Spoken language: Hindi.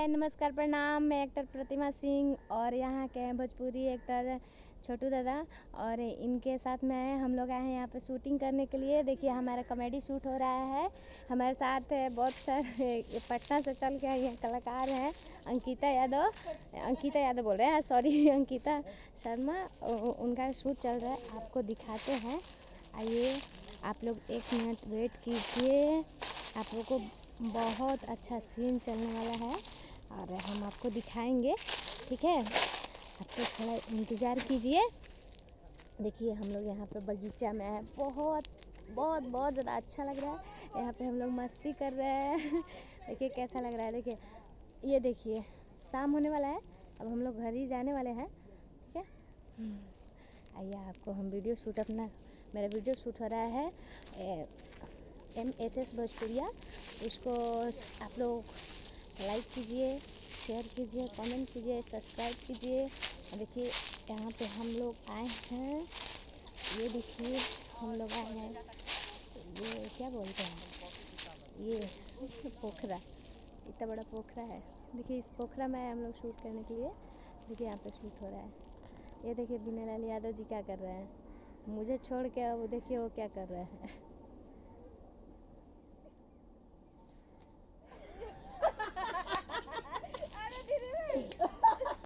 नमस्कार प्रणाम। मैं एक्टर प्रतिमा सिंह और यहाँ के हैं भोजपुरी एक्टर छोटू दादा और इनके साथ में हम लोग आए हैं यहाँ पे शूटिंग करने के लिए। देखिए हमारा कॉमेडी शूट हो रहा है। हमारे साथ बहुत सारे पटना से चल के आई हैं कलाकार हैं। अंकिता यादव बोल रहे हैं, सॉरी अंकिता शर्मा, उनका शूट चल रहा है, आपको दिखाते हैं। आइए आप लोग 1 मिनट वेट कीजिए, आप लोग को बहुत अच्छा सीन चलने वाला है और हम आपको दिखाएंगे, ठीक है। आप तो थोड़ा इंतज़ार कीजिए। देखिए हम लोग यहाँ पे बगीचा में है, बहुत ज़्यादा अच्छा लग रहा है। यहाँ पे हम लोग मस्ती कर रहे हैं देखिए कैसा लग रहा है। देखिए ये देखिए शाम होने वाला है, अब हम लोग घर ही जाने वाले हैं, ठीक है। आइए आपको हम मेरा वीडियो शूट हो रहा है MSS भोजपुरिया। उसको आप लोग लाइक कीजिए, शेयर कीजिए, कमेंट कीजिए, सब्सक्राइब कीजिए। देखिए यहाँ पे हम लोग आए हैं, ये देखिए हम लोग आए हैं, ये क्या बोलते हैं, ये पोखरा, इतना बड़ा पोखरा है। देखिए इस पोखरा में आए हम लोग शूट करने के लिए। देखिए यहाँ पे शूट हो रहा है। ये देखिए विनय लाल यादव जी क्या कर रहे हैं, मुझे छोड़ के अब देखिए वो क्या कर रहे हैं।